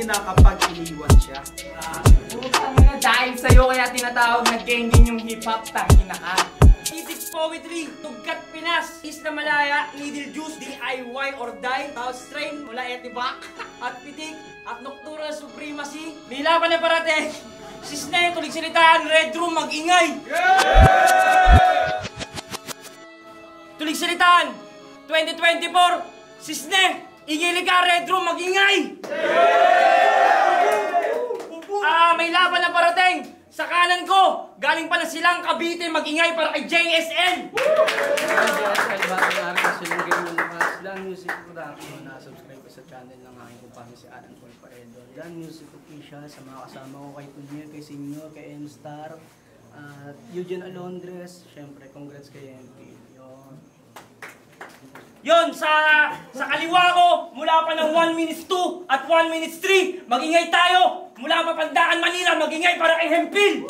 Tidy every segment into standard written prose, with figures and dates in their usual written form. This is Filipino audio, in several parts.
Kapag iniwan siya. Dahil sa'yo kaya tinatawag na gengin yung hip-hop, tangina ka. Titik Poetry, Tugkat Pinas, Isla Malaya, Needle Juice, DIY or Die, House Train, mula Etibak, at Pitik, at Nocturnal Supremacy. May laban na parate. Sisne, tulig salitaan, Red Room, mag-ingay! Yeah! Tulig salitaan, 2024, Sisne, ingili ka, Red Room, mag-ingay! May laban na parating! Sa kanan ko, galing pa na silang Cavite, mag-ingay para kay JSN! Dan Music Production, na-subscribe ko sa channel ng aking kumpanya si Alan Paul Paredo. Dan Music Official, sa mga kasama ko kay Tunye, kay Sinyo, kay M-Star, Eugene Alondres, syempre congrats kay MP. Yon, sa kaliwa ko, mula pa ng 1 minutes 2 at 1 minutes 3, mag-ingay tayo! Mula Mapandaan, Manila, mag-ingay para kay Hempil!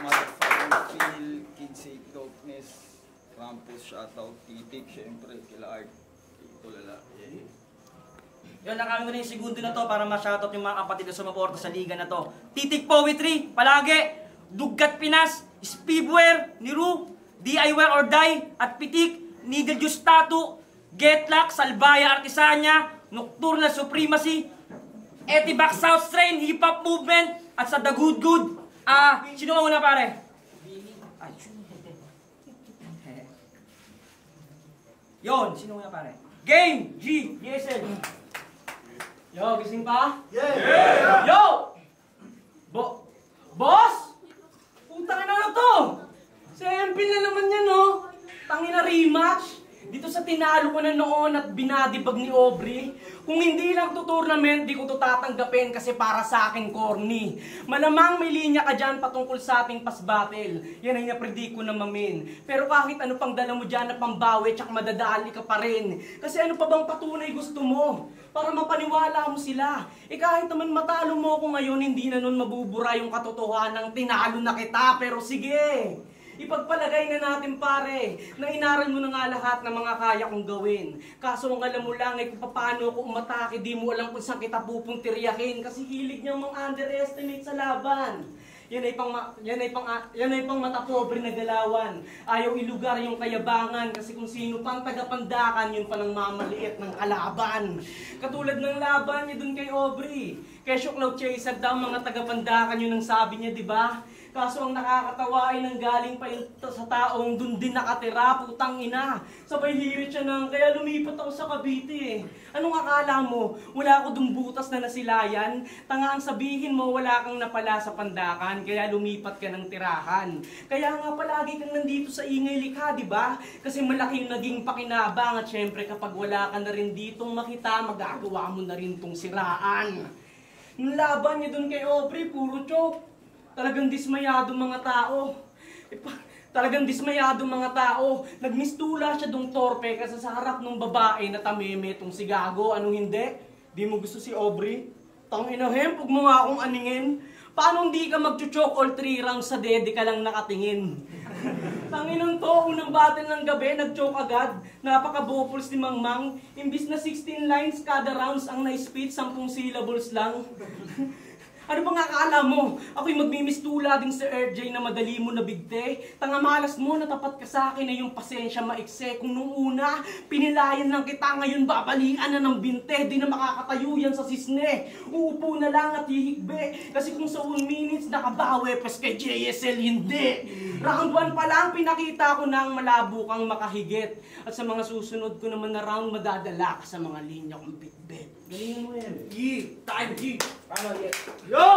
Motherfucking Phil, Kid Say Dopeness, Rampus, shoutout, Titik, syempre, kila Art, Tulala. Yun, nakamit ko na yung segundo na to para ma-shoutout yung mga kapatid na sumuporta sa liga na to. Titik Poetry, palagi, Duggat Pinas, Speedwear, Niru, DIY or Die, at Pitik, Needle Juice Tattoo, Getlock, Salbaya Artisania, Nocturnal Supremacy, Etibak South Strain, Hip Hop Movement, at sa The Good Good. Sino ka muna pare? Yon, sino muna pare? Game! G! YSL! Yo, gising pa? Yeah! Yo! Boss? Putang ina na to! Si MP na naman yan, no? Tangina rematch. Dito sa tinalo ko na noon at binadibag ni Aubrey. Kung hindi lang to tournament, di ko to tatanggapin kasi para sa akin corny. Malamang may linya ka dyan patungkol sa ating pass battle. Yan ay napredict ko na mamin. Pero kahit ano pang dala mo dyan na pambawi, tsak madadali ka pa rin. Kasi ano pa bang patunay gusto mo? Para mapaniwala mo sila. Kahit naman matalo mo ko ngayon, hindi na nun mabubura yung katotohanan ng tinalo na kita. Pero sige! Ipagpalagay na natin pare, na inaral mo na nga lahat ng mga kaya kong gawin. Kaso ang alam mo lang ay kung paano ako umatake, di mo alam kung saan kita pupuntiryakin kasi hilig niyang mang-underestimate sa laban. Yan ay pang mata pobre na galawan. Ayaw ilugar yung kayabangan kasi kung sino pang tagapandakan, yun pa ng mamaliit ng kalaban. Katulad ng laban niya dun kay Aubrey. Kay Shoklaw Chaser daw mga tagapandakan yun ang sabi niya, di ba? Kaso ang nakakatawa ay nanggaling pa yun sa taong dun din nakatira, putang ina. Sabay hirit siya kaya lumipat ako sa Cavite. Anong akala mo? Wala ako dun butas na nasilayan? Tanga ang sabihin mo, wala kang napala sa pandakan, kaya lumipat ka ng tirahan. Kaya nga palagi kang nandito sa ingay likha, di ba? Kasi malaking naging pakinabang at syempre kapag wala ka na rin ditong makita, magagawa mo na rin tong siraan. Yung laban niya dun kay Aubrey, puro choke. Talagang dismayado mga tao. Talagang dismayado mga tao. Nagmistula siya dong torpe kasi sa harap ng babae na tameme tong si Gago. Anong hindi? Di mo gusto si Aubrey? Tangina hem, huwag mo nga akong aningin. Paano hindi ka mag-choke all 3 rounds sa dede ka lang nakatingin? Tanginan to, unang battle ng gabi, nag-choke agad. Napaka-bopuls ni Mang Mang. Imbis na 16 lines kada rounds ang na-speed, 10 syllables lang. Ano bang akala mo? Ako'y magmimistula din sa RJ na madali mo nabigte. Tangamalas mo, natapat ka sa akin na yung pasensya maikse. Kung nung una, pinilayan lang kita, ngayon babalian na ng binte. Di na makakatayo yan sa sisne. Uupo na lang at hihigbe. Kasi kung sa 1 minutes nakabawi, pas kay JSL hindi. Round 1 pa lang, pinakita ko na ang malabo kang makahigit. At sa mga susunod ko naman na round, madadala ka sa mga linya kong bitbit. Galingan mo yan. Time G! Paano, yes? Yo!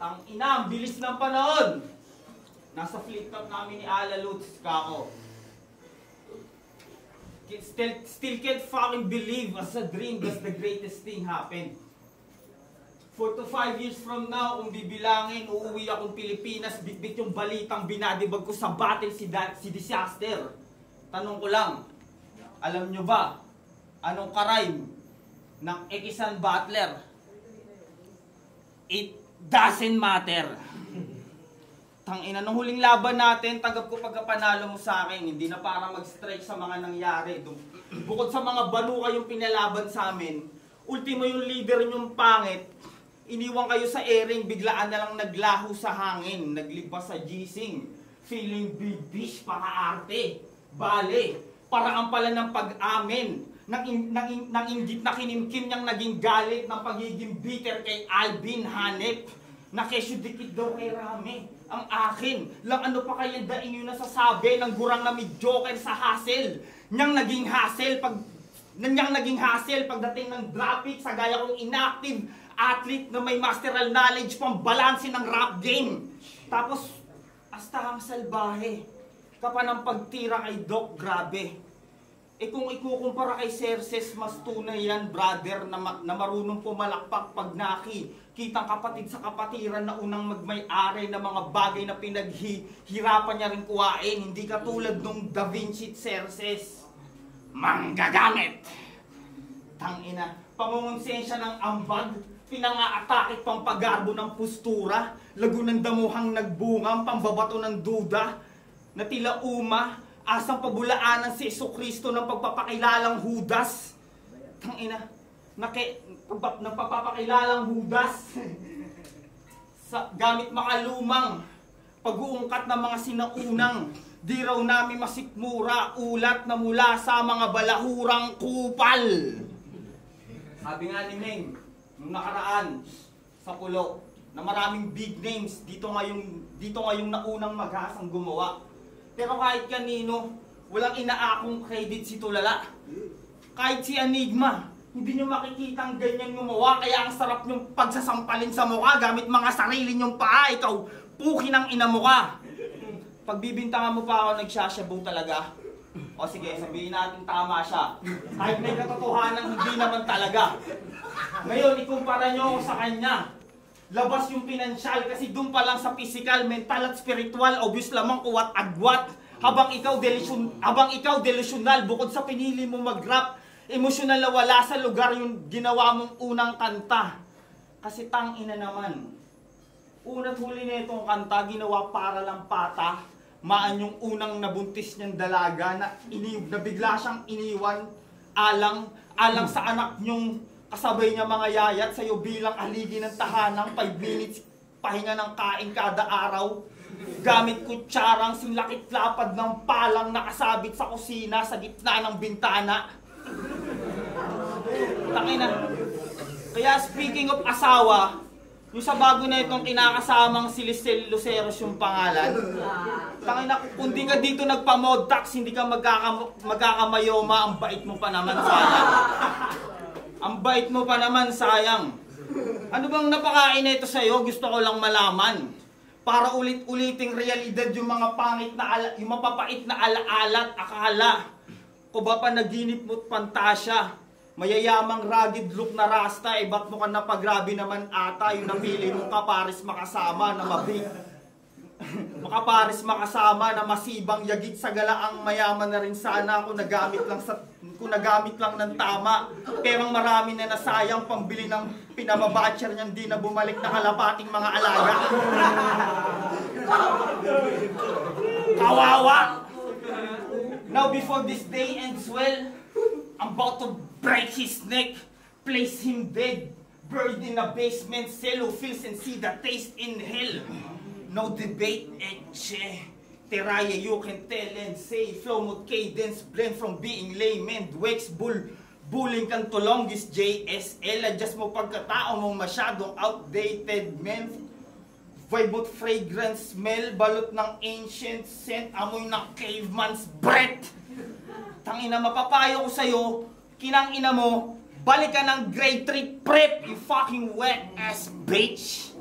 Tang ina, ang bilis ng panahon! Nasa flip top namin ni Ala Lutz, kako. Still can't fucking believe as a dream that's the greatest thing happened. 4 to 5 years from now, kung bibilangin, uuwi akong Pilipinas, bitbit yung balitang binadibag ko sa battle si Disaster. Tanong ko lang, alam nyo ba, anong karime ng Ekisan Butler? It doesn't matter. Tangina, nung huling laban natin, tanggap ko pagkapanalo mo sa akin, hindi na para mag-strike sa mga nangyari. Bukod sa mga banuka yung pinalaban sa amin, ultimo yung leader nyong pangit, iniwan kayo sa airing, biglaan na lang naglaho sa hangin, naglibas sa gising, feeling big fish, paka-arte, bale, paraan pala ng pag-amin, nang inggit na kinimkim niyang naging galit ng pagiging bitter kay Alvin Hanep, na kesyo dikit daw kay Rame, ang akin, lang ano pa kaya daing yung nasasabi ng gurang na may joker sa hassle, niyang naging hassle pagdating ng traffic sa gaya kong inactive athlete na may masteral knowledge pang balanse ng rap game. Tapos, astahang salbahe. Kapan ang pagtira kay Doc, grabe. Eh kung ikukumpara kay Cerces, mas tunay yan, brother, na marunong pumalakpak pag kitang kapatid sa kapatiran na unang magmay-ari na mga bagay na pinaghihirapan niya rin kuhain. Hindi katulad nung Da Vinci Cerces. Manggagamit! Tangina, pangungonsensya ng ambag, pinangaatake pang pagarbo ng postura, lago ng damuhang nagbungang, pambabato ng duda, na tila asang pabulaanan si Jesucristo ng pagpapakilalang Judas. Tangina, nagpapakilalang Judas gamit makalumang pag-uungkat ng mga sinaunang, di raw namin masikmura, ulat na mula sa mga balahurang kupal. Sabi nga ni Meng, nung nakaraan sa Pulo, na maraming big names dito ngayong naunang maghasang gumawa. Pero kahit kanino, walang inaakong credit si Tulala. Kahit si Enigma, hindi nyo makikitang ganyan gumawa, kaya ang sarap nyong pagsasampalin sa mukha gamit mga sarili nyong paa. Ikaw, puki ng ina mo ka. Pagbibintangan mo pa ako, nagsasyabaw talaga. O sige, sabihin natin tama siya. Kahit may katotohanan, hindi naman talaga. Ngayon, ikumpara nyo ako sa kanya. Labas yung pinansyal kasi doon pa lang sa physical, mental at spiritual, obvious lamang kuwat agwat. Habang ikaw delusional, bukod sa pinili mo mag-rap, emosyonal na wala sa lugar yung ginawa mong unang kanta. Kasi tangina naman. Una't huli na itong kanta, ginawa para lang pata. Maan yung unang nabuntis niyang dalaga na bigla siyang iniwan alang sa anak niyong kasabay niya mga yayat sa'yo bilang aligi ng tahanang 5 minutes pahinga ng kain kada araw. Gamit kutsarang sinlakit lapad ng palang nakasabit sa kusina sa gitna ng bintana. Tangina. Kaya speaking of asawa, yung sa bago na itong kinakasamang si Lisel Luceros yung pangalan. Tangina, kung di ka dito nagpa-modtax, hindi ka magkakamayoma, ang bait mo pa naman, sayang. Ang bait mo pa naman, sayang. Ano bang napakain na ito sa'yo? Gusto ko lang malaman. Para ulit-uliting realidad yung mga pangit na yung mapapait na alaala at akala. Ko ba pa naginip mo't pantasya? Mayayamang rugged look na rasta, ba't mo ka napagrabe naman ata, yung napili mong kapares makasama na makapares makasama na masibang yagit sa galaang mayaman na rin sana kung nagamit lang ng tama. Perang marami na nasayang pambili ng pinababatcher niyang di na bumalik na kalapating mga alaga. Kawawa! Now before this day ends well, I'm about to break his neck, place him dead, Buried in a basement cell who feels and see the taste in hell. No debate, etche. Teraya, you can tell and say. Flow mood cadence, blend from being layman. Dwex, bullying kang tulonggis, JSL. Adjust mo pagkatao mo masyadong outdated, men. Vibe mood fragrance smell. Balot ng ancient scent. Amoy ng caveman's breath. Tangina, mapapayo ko sa'yo. Kinang ina mo. Balik ka ng grade 3 prep, you fucking wet ass bitch.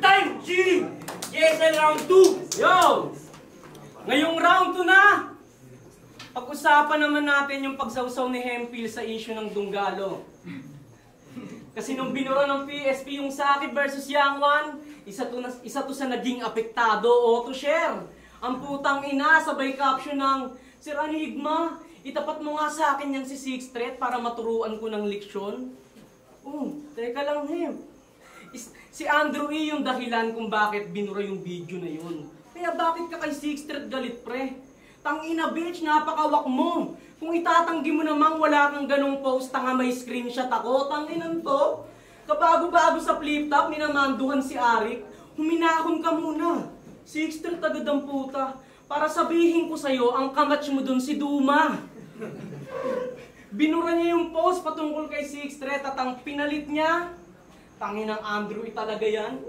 Time G! GSL round 2! Yo! Ngayong round 2 na! Pag-usapan naman natin yung pagsawsaw ni Hempil sa issue ng Dunggalo. Kasi nung binura ng PSP yung Saki versus Young One, isa to sa naging apektado, auto share. Ang putang ina, sabay caption ng, Sir Anigma, itapat mo nga sa akin yan si Sixth Threat para maturuan ko ng leksyon. Teka lang, Hem. Si Andrew E. yung dahilan kung bakit binura yung video na yun. Kaya bakit ka kay Sixth Threat galit, pre? Tangina, bitch, napakawak mo. Kung itatanggi mo namang wala kang ganong post, tanga may screenshot ako, tanginan to. Kabago-bago sa flip-top, minamanduhan si Arik, huminahon ka muna. Sixth Threat agad ang puta. Para sabihin ko sa'yo, ang kamatch mo dun si Duma. Binura niya yung post patungkol kay Sixth Threat at ang pinalit niya, tanginang Andrew talaga yan.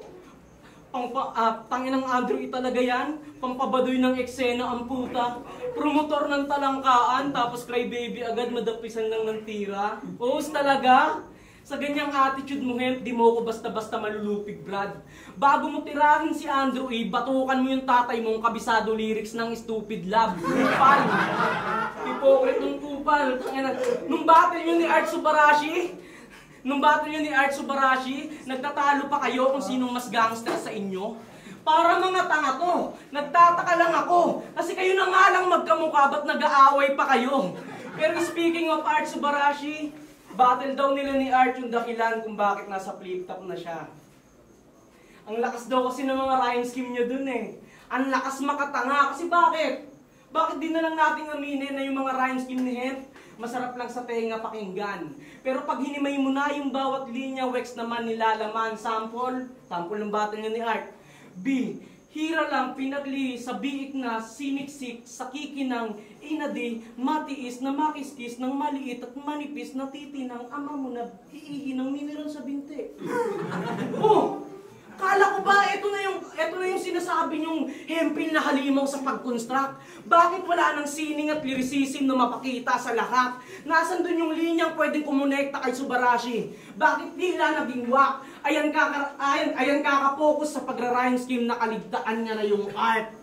Tanginang Andrew talaga yan. Pampabadoy ng eksena ang puta. Promotor ng talangkaan, tapos crybaby agad madapisan lang ng tira. Post talaga? Sa ganyang attitude mo, Hemp, di mo ko basta-basta malulupig, Brad. Bago mo tirahin si Andrew E., batukan mo yung tatay mong kabisado lyrics ng Stupid Love. Kupal! Hypocrite ng kupal. Nung battle yun ni Art Subarashi, nagtatalo pa kayo kung sinong mas gangster sa inyo? Para mga tanga to. Nagtataka lang ako. Kasi kayo na nga lang magkamukha, ba't nag-aaway pa kayo? Pero speaking of Art Subarashi, battle daw nila ni Art yung dahilan kung bakit nasa flip-top na siya. Ang lakas daw kasi ng mga rhyme scheme niya dun eh. Ang lakas makatanga. Kasi bakit? Bakit di na lang natin aminin na yung mga rhyme scheme ni Hemp masarap lang sa tenga pakinggan. Pero pag hinimay mo na yung bawat linya, Wex naman nilalaman. Sample ng battle niya ni Art. B. Hira lang pinagli sa biik na siniksik sa kikinang inadi matiis na makiskis ng maliit at manipis na titinang ama mo na iihi ng mineral sa binti. Kala ko ba ito na yung sinasabi niyong Hempil na halimaw sa pag-construct? Bakit wala nang sining at lyricism na mapakita sa lahat? Nasaan dun yung linyang pwedeng kumonekta kay Subarashi? Bakit tila naging wak? Ayan kakapokus sa pagra-rhyme scheme na kaligtaan niya na yung art.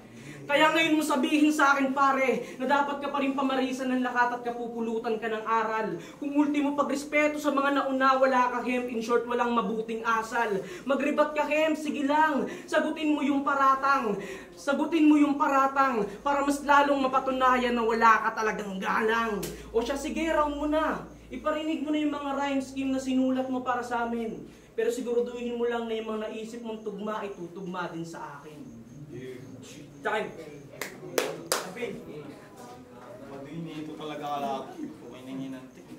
Kaya ngayon mo sabihin sa akin, pare, na dapat ka pa rin pamarisan ng lakat at kapupulutan ka ng aral. Kung ultimo pagrespeto sa mga nauna, wala ka, Hemp. In short, walang mabuting asal. Magribat ka, Hemp, sige lang. Sagutin mo yung paratang para mas lalong mapatunayan na wala ka talagang galang. O siya, sige, round mo na. Iparinig mo na yung mga rhyme scheme na sinulat mo para sa amin. Pero siguraduhin mo lang na yung mga naisip mong tugma ay tutugma din sa akin. Time. Madoy nito talaga kalapit. Okay na hinantik.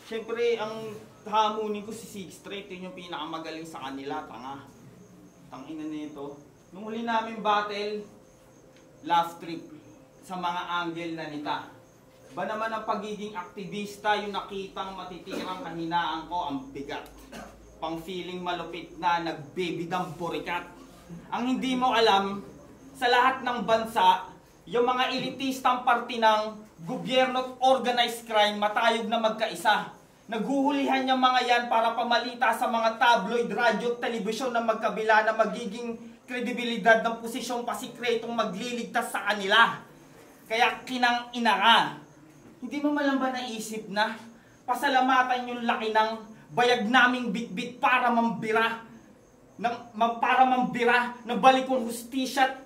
Siyempre, ang hamunin ko si Sixth Threat, yun yung pinakamagaling sa kanila, tanga. Tangina nito. Nung huli namin battle, laugh trip sa mga angle na nita. Ba naman ang pagiging aktivista, yung nakitang matitirang kahinaan ko, ang bigat. Pang feeling malupit na nagbibidang purikat. Ang hindi mo alam, sa lahat ng bansa, yung mga elitistang parte ng gobyerno at organized crime matayog na magkaisa. Naghuhulihan yung mga yan para pamalita sa mga tabloid, radyo at telebisyon na magkabila na magiging kredibilidad ng posisyong pasikretong magliligtas sa kanila. Kaya kinang inara. Hindi mo malang ba naisip na pasalamatan yung laki ng bayag naming bitbit para mambira ng balikong hustisya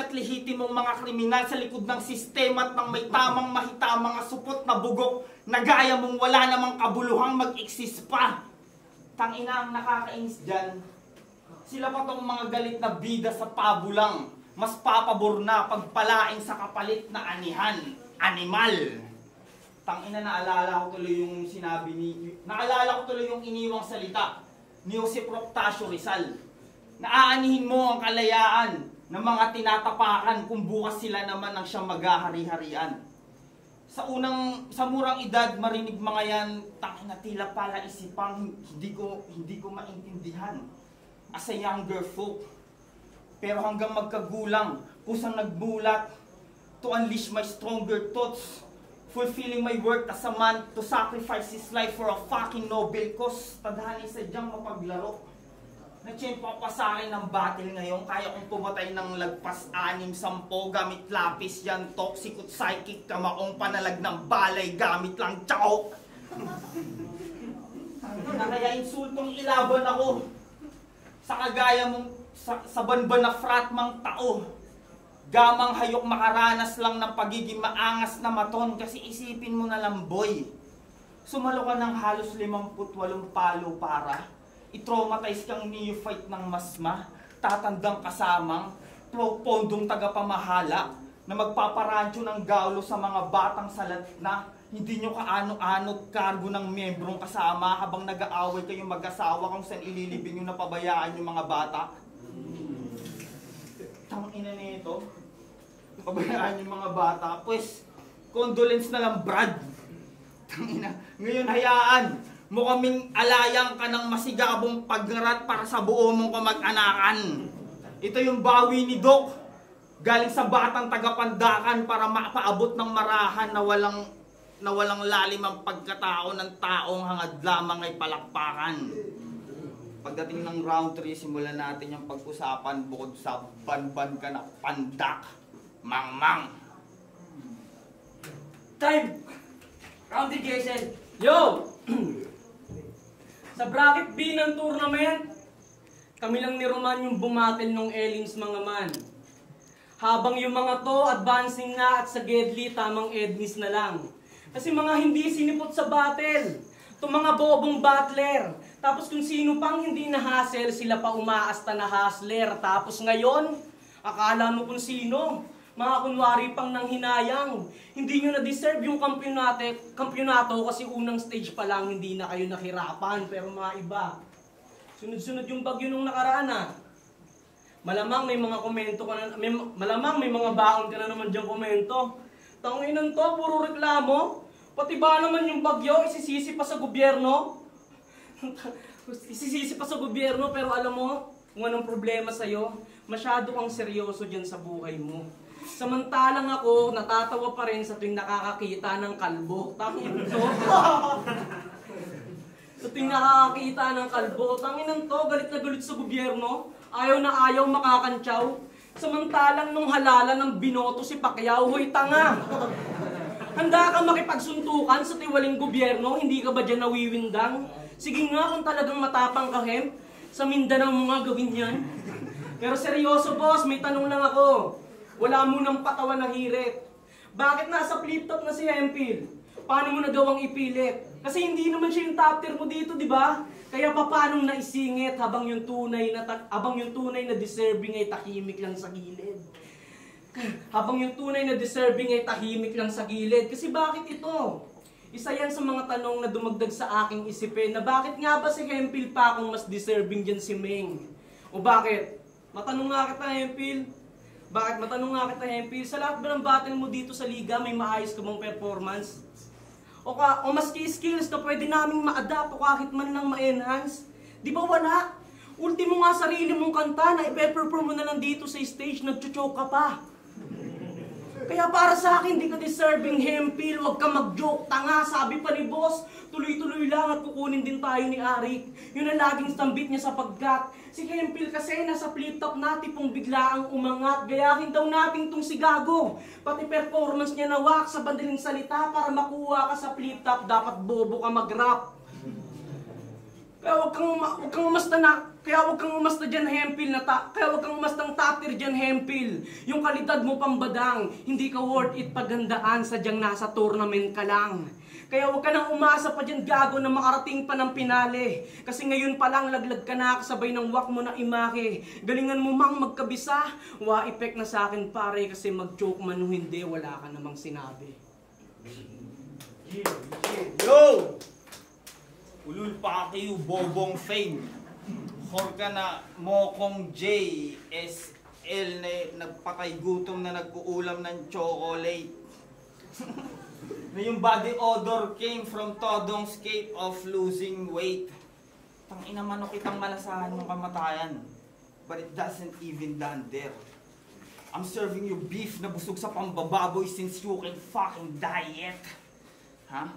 at lehitimong mga kriminal sa likod ng sistema at ng may tamang mahita mga supot na bugok na gaya mong wala namang kabuluhang mag-exist pa. Tangina ang nakakainis dyan. Sila pa tong mga galit na bida sa pabulang. Mas papabor na pagpalaing sa kapalit na anihan, animal. Tangina, naalala ko tuloy yung naalala ko tuloy yung iniwang salita ni Jose Proctasio Rizal. Naaanihin mo ang kalayaan ng mga tinatapakan kung bukas sila naman ang siyang maghahari-harian. Sa murang edad, marinig mga yan, tangina, tila pala isipang hindi ko maintindihan as a younger folk. Pero hanggang magkagulang, kusang nagbulat to unleash my stronger thoughts, fulfilling my work as a man to sacrifice his life for a fucking noble cause. Tadhani sadyang mapaglaro. Natsyempo pa sa akin ng battle ngayon. Kaya kong pumatay ng lagpas 6-10 gamit lapis yan, toxic at psychic, kamaong panalag ng balay gamit lang tsaok. Na kaya insultong ilaban ako sa kagaya mong sa banban na frat mang tao. Gamang hayok makaranas lang ng pagiging maangas na maton kasi isipin mo na lang boy. Sumalo ka ng halos 58 palo para i-traumatize kang neophyte ng masma, tatandang kasamang, pondong tagapamahala na magpaparancho ng gaulo sa mga batang salat na hindi nyo kaano-ano kargo ng membrong kasama habang nag-aaway kayong mag-asawa kung saan ililibing nyo na pabayaan yung mga bata. Tangina nito, pabayaan yung mga bata, pues, condolence na lang Brad. Tangina, ngayon hayaan mo kaming alayang ka ng masigabong pagrat para sa buo mong kamag-anakan. Ito yung bawi ni Doc, galing sa batang tagapandakan para mapaabot ng marahan na walang lalim ang pagkatao ng taong hangad lamang ay palakpakan. Pagdating ng round 3, simulan natin yung pag-usapan bukod sa banban ka na pandak, mang-mang. Time! Round 3, Jason. Yo! Sa bracket B ng tournament, kami lang ni Roman yung bumatil nung Elins mga man. Habang yung mga to advancing na at sa Gedli tamang Ednis na lang. Kasi mga hindi sinipot sa battle. Itong mga bobong battler. Tapos kung sino pang hindi na-hassle, sila pa umaasta na hustler. Tapos ngayon, akala mo kung sino. Mga kunwari pang nang hinayang. Hindi nyo na-deserve yung kampyonato kasi unang stage pa lang hindi na kayo nakirapan. Pero mga iba, sunod-sunod yung bagyo nung nakaraan ah. Malamang may mga komento ka na, malamang may mga baon ka na naman diyang komento. Tanginan to, puro reklamo. Pati ba naman yung bagyo, isisisi pa sa gobyerno? Isisisi pa sa gobyerno, pero alam mo, kung anong problema sa'yo, masyado kang seryoso dyan sa buhay mo. Samantalang ako, natatawa pa rin sa tuwing nakakakita ng kalbo. Tangin to. Sa tuwing nakakakita ng kalbo, tanginan to, galit na galit sa gobyerno. Ayaw na ayaw makakantsaw. Samantalang nung halala ng binoto si Pacquiao, hoy tanga. Handa ka makipagsuntukan sa tiwaling gobyerno, hindi ka ba dyan nawiwindang? Sige nga kung talagang matapang ka, Hemp, sa Mindanao mo nga gawin yan. Pero seryoso boss, may tanong lang ako. Wala mo nang patawan na hirit. Bakit nasa flip-top na si Hempil? Paano mo nagawang ipilit? Kasi hindi naman siya yung top tier mo dito, di ba? Kaya paano naisingit habang yung tunay na deserving ay tahimik lang sa gilid? Habang yung tunay na deserving ay tahimik lang sa gilid. Kasi bakit ito? Isa yan sa mga tanong na dumagdag sa aking isipin na bakit nga ba si Hempil pa kung mas deserving dyan si Meng? O bakit? Matanong nga kita, Hempil. Bakit? Matanong nga kita, Hempil. Sa lahat ba ng battle mo dito sa liga, may maayos ka bang performance? O maski skills na pwede naming ma-adapt o kahit man lang ma-enhance? Di ba wala? Ultimo nga sarili mong kanta na ipe-perform mo na lang dito sa stage, nagchuchoke ka pa. Kaya para sa akin, di ka deserving, Hempil. Huwag ka mag-joke, tanga. Sabi pa ni boss, tuloy-tuloy lang at kukunin din tayo ni Arik. Yun ang laging stambit niya sa paggat. Si Hempil kasi nasa flip-top na tipong biglaang umangat. Gayahin daw natin tong si Gago. Pati performance niya nawak sa bandaling salita para makuha ka sa flip-top. Dapat bobo ka mag-rap. Kaya huwag kang umasta dyan, Hempil, kaya huwag kang umastang top tier dyan, Hempil. Yung kalidad mo pambadang, hindi ka worth it paghandaan, sadyang nasa tournament ka lang. Kaya huwag ka nang umasa pa dyan, Gago, na makarating pa ng pinale. Kasi ngayon pa lang, laglag ka na, kasabay ng wak mo na imake. Galingan mo mang magkabisa, wa-effect na sa akin pare, kasi mag-choke man o hindi, wala ka namang sinabi. Yo! Ulul pa kayo, Bobong Fame. Horka na Mokong JSL na nagpatay gutom na nag-uulam ng chocolate. Na yung body odor came from Todong's scape of losing weight. Tangina manok kitang malasahan yung kamatayan. But it doesn't even done there. I'm serving you beef na busog sa pambababoy since you can fucking diet. Ha?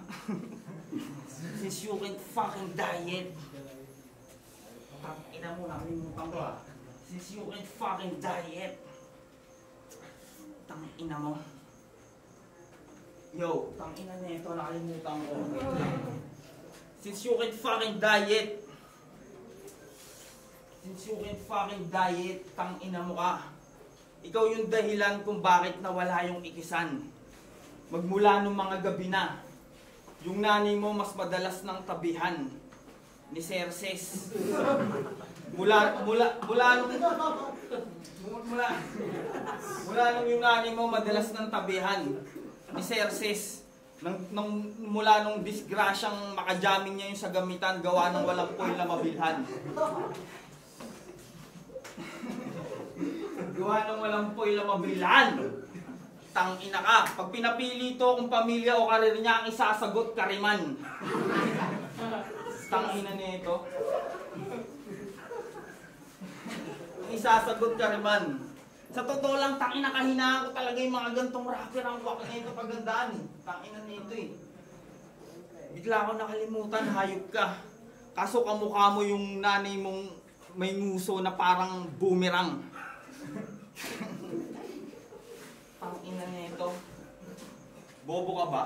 Since you can fucking diet. Tangina mo, nakalimutan ko ah. Since you can fucking diet. Tangina mo. Yo, tangina na ito, nakalimutan ko. Since you can fucking diet. Since you can fucking diet, tangina mo ka. Ikaw yung dahilan kung bakit nawala yung ikisan. Magmula nung mga gabi na. Yung nanay mo mas madalas ng tabihan ni Cerces. Mula nung yung nanay mo madalas ng tabihan ni Cerces. Mula nung disgrasyang makajaming niya yung sa gamitan gawa ng walang foil na mabilhan. Gawa ng walang foil na mabilhan. Tangina ka. Pag pinapili to kung pamilya o karir niya, ang isasagot kariman. Tangina nito. Ang isasagot kariman. Sa totoo lang, tangina kahinaan ko talaga yung mga gantong rapper ang wak na ito pagandaan. Tangina nito eh. Bigla ko nakalimutan, hayop ka. Kaso kamukha mo yung nanay mong may nguso na parang boomerang. Tangina nito. Bobo ka ba?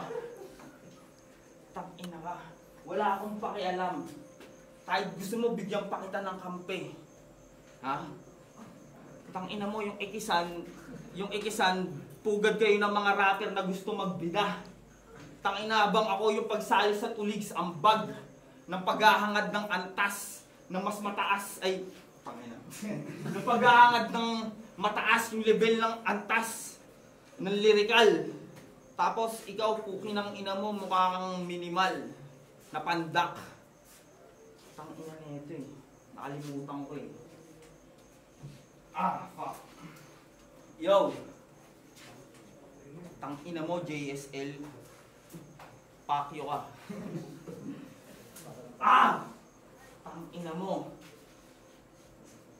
Tangina ka. Wala akong pakialam. Kahit gusto mo bigyan pa kita ng kampe. Ha? Tangina mo yung ikisan, pugad kayo ng mga rapper na gusto magbida. Tangina bang ako yung pagsali sa tuligs ambag ng paghahangad ng antas ng mas mataas ay tangina. Ng paghahangad ng mataas yung level ng antas ng lyrical. Tapos ikaw puki ng ina mo mukha kang minimal na pandak. Tangina nito eh. Nakalimutan ko eh. Ah, fuck. Yo. Tangina mo JSL. Pakyo ka. Ah! Tangina mo.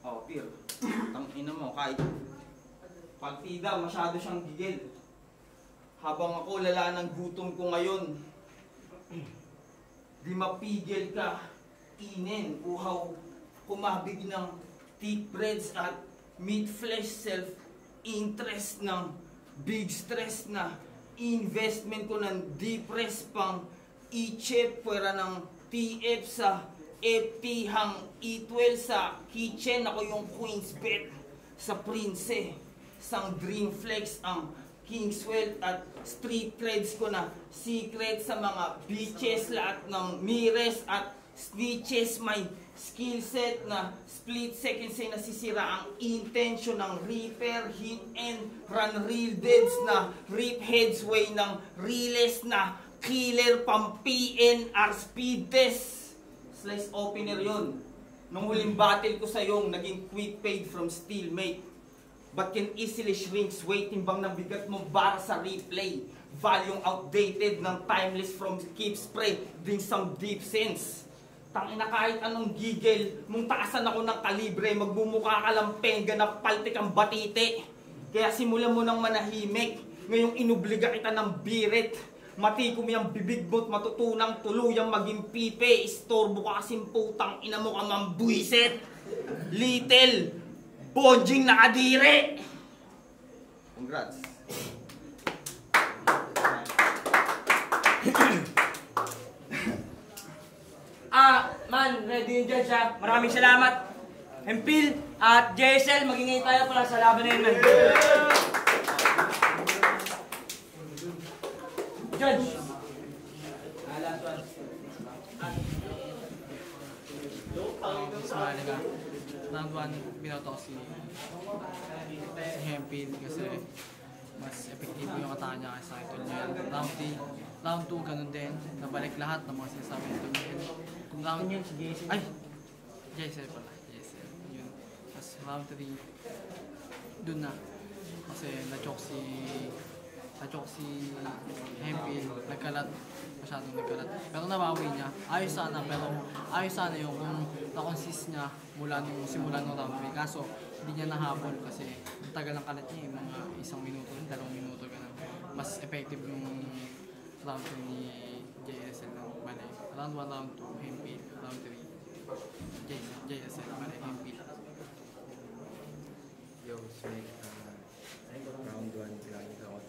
Oh, Pir. Tangina mo kahit pagtida masyado siyang gigil. Habang ako lala ng gutom ko ngayon, di mapigil ka, inin, uhaw, kumabig ng thick breads at meat flesh self-interest ng big stress na investment ko ng depress pang i-chip pwera ng TF sa FT hang E12 sa kitchen. Ako yung Queen's Bet sa Prince sang Dreamflex ang King's Wealth at street creds ko na secret sa mga bitches lahat ng mires at snitches. May skill set na split seconds ay nasisira ang intention ng reaper, hit and run real deads na rip heads way ng realest na killer pang PNR speed test. Slice opener yon. Nung huling battle ko sa yung naging quick paid from steelmate. But can easily shrinks weight timbang ng bigat mo para sa replay. Volume outdated ng timeless from keep spray. Bring some deep sense. Tangina kahit anong gigil, mong taasan ako ng kalibre, magmumukha ka lang pengga na paltik ang batite. Kaya simulan mo ng manahimik, ngayong inubliga kita ng birit. Matikom yung bibig mo't matutunang tuluyang maging pipe. Istorbo ka kasing putang ina mo ka mambuiset. Little bonjing nakadire. Congrats. Man, ready yung judge ha. Maraming salamat. Empil at JSL, magingay tayo para sa laban na yun, man. Judge. Last one. Sumali ka. Round 1, binoto ko si Hempil kasi mas epektibo yung katanya kaysa Idol niya. Round 3, round 2, ganun din. Nabalik lahat ng mga sinasabi nito. Kung round... Yun, si Jason. Ay! JSL pala. JSL. Yun. Tapos round 3, dun na. Kasi na-choke si Hempil. Nagkalat. Masyadong nagkalat. Pero nabawi niya. Ayos sana, pero ayos sana yung kung na-consist niya mula nung simula ng round 3. Kaso, hindi niya nahabol kasi tagal ng kalat niya, mga 1 minuto, 2 minuto ganun. Mas effective yung round 2 ni JSL ng Malay. Round 1, round 2, Hempil. Round 3, JSL, Malay, Hempil. Yo, Snake, round 1, pinakita ko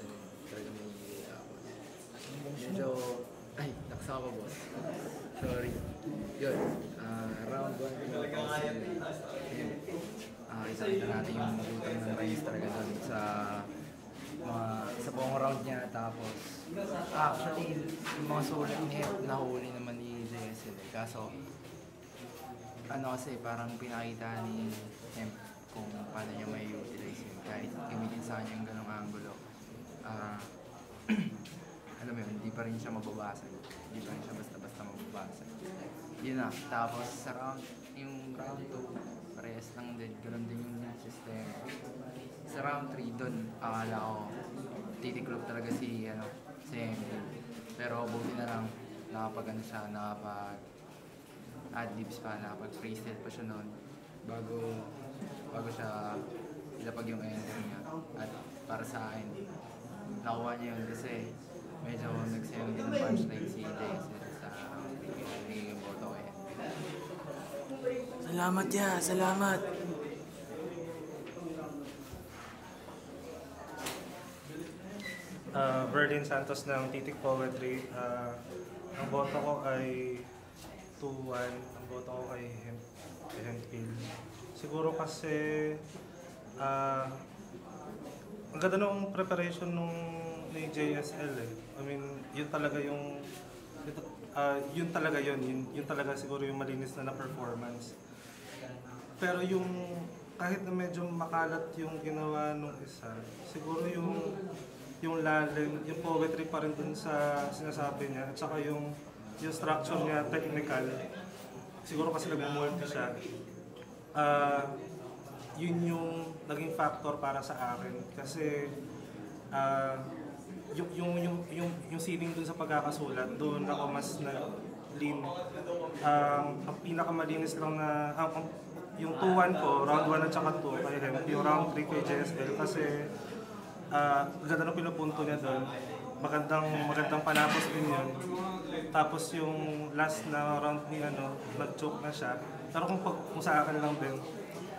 talaga may medyo, ay, nakasama pa boss. Sorry. Yun, round 1, pinakita ko kita natin yung lutang ng race talaga doon sa buong round niya. Tapos, actually, yung mga sulit ni Hemp nahuli naman ni JSL. Kaso, kasi parang pinakita ni Hemp kung paano niya may utilize yun. Kahit gamitin sa kanya yung ganong angulo. Alam mo yun, hindi pa rin siya mababasag. Hindi pa rin siya basta-basta mababasag. Yun na. Tapos sa yung round 2, parehas lang din. Ganun din yung system. Sa round 3 doon, akala ko titiklop talaga si Hempil. Pero buti na lang, siya, ad-libs pa, nakapag-freestyle pa siya noon bago siya ilapag yung enter niya. At para sa akin, nakuha niya yun kasi medyo nagsayang din ng punchline si JSL sa naging boto ko yan. Salamat ya, salamat. Berlin Santos ng Titik Poetry. Ang boto ko ay 2-1. Ang boto ko kay Hempil. Siguro kasi ang ganda nung preparation ni JSL eh. I mean, yun talaga yun talaga siguro yung malinis na performance. Pero yung kahit na medyo makalat yung ginawa nung isa, siguro yung lalim, yung poetry pa rin dun sa sinasabi niya, at saka yung structure niya, technical, siguro kasi nag-multi siya. Yun yung naging factor para sa akin kasi yung ceiling dun sa pagkakasulat, doon ako mas na-lean. Ang pinakamalinis lang na yung 2-1 ko, round 1 at saka 2 kay Hemp, yung round 3 kay JSL kasi ganda ng pinupunto niya doon. Magandang panapos din yun. Tapos yung last na round ni nag-choke na siya. Pero kung sa akin lang din,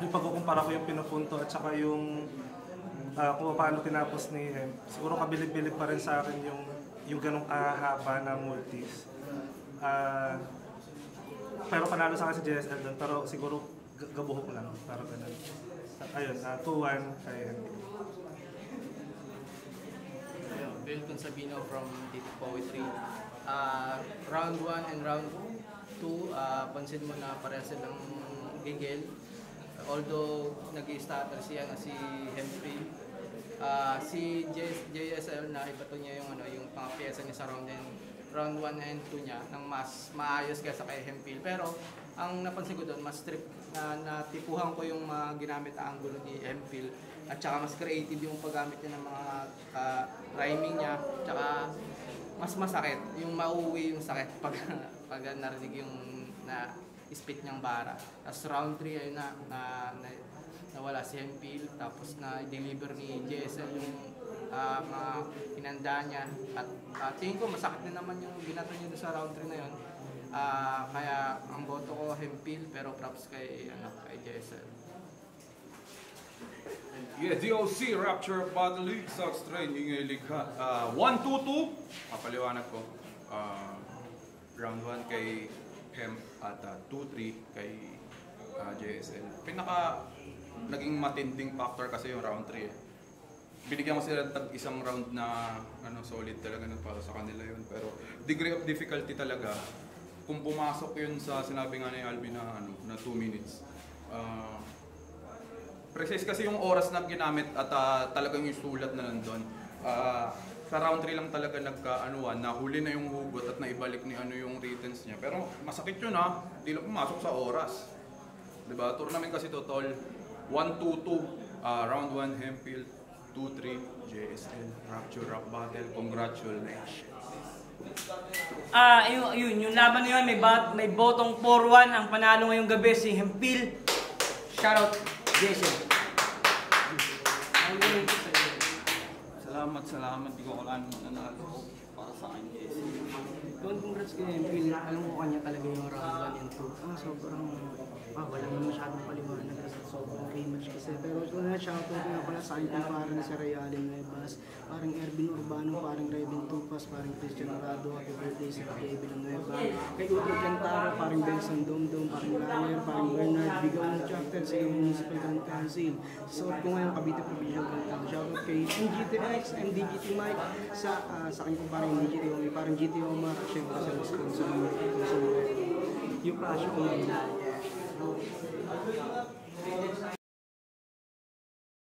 yung pagkukumpara ko yung pinupunto at saka yung kung paano tinapos ni Hemp, siguro kabilib-bilib pa rin sa akin yung ganong kahaba na multis. Pero panalo sa akin si JSL doon, pero siguro gabuhok lang, parang ganun. Ayun, 2-1 kay Hemp. Bill Consabino from Titik Poetry. Round 1 and round 2, pansin mo na parehas silang gigil. Although nag-i-starter siya si Hempil. Si JSL na iba to niya yung pang-pyesa niya sa round 1 and 2 niya nang mas maayos kaysa kay Hempil. Pero ang napansin ko doon, mas trip natipuhan ko yung mga ginamit na angulo ni Hempil. At saka mas creative yung paggamit niya ng mga rhyming niya. Tsaka mas masakit, yung mauwi yung sakit pag narinig yung spit niyang bara. Tapos round 3 ayun nawala si Hempil, tapos na-deliver ni JSL yung mga hinanda niya. At tingin ko masakit na naman yung binato niya doon sa round 3 na yun. Kaya ang boto ko Hempil, pero props kay JSL. Yeah, DOC Rapture Battle League Sox Train yung ilikha. 1-2-2, papaliwanag ko. Round 1 kay Hemp at 2-3 kay JSL. Naging matinding factor kasi yung round 3 eh. Binigyan ko sila isang round na solid talaga para sa kanila yun. Pero degree of difficulty talaga, kung pumasok yun sa sinabi nga ni Alvin na 2 minutes. Precise kasi yung oras na ginamit at talagang yung sulat na nandun. Sa round 3 lang talaga nagkaanuan, nahuli na yung hugot at naibalik ni ano yung returns niya. Pero masakit yun ha, hindi lang pumasok sa oras. Diba? Tournament kasi to, tol. 1-2-2, round 1 Hempfield, 2-3 JSL, Rapture Rap Battle, congratulations. Yung laban na yun, may botong 4-1. Ang panalo ngayong gabi si Hempil. Shoutout, Jason. Salamat. Di ko kailangan nanalo para sa akin, yes. Congrats kay Hempil. Alam ko kanya talaga yung round 1 and 2. Sobrang wala naman masyadong paliwanag kasi sobrang rematch kasi. Pero shoutout nga pala sa akin kung parang si Ray Allen Nuevas, parang Ervin Urbano, parang Revin Tupas, parang Christian Rado, happy birthday sa Kay Villanueva, kay Utro Cantaro, parang Benson Domdom, parang Ryan, parang Bernard, Bigaw ng Chapter sa Municipal Council. Suot ko ngayon Cavite Provincial Council. Shoutout kay MGTX, MDGT Mike, sa akin kung parang MDGT Omar, parang GT Omar, at syempre sa Wisconsin, yung crush ko ngayon.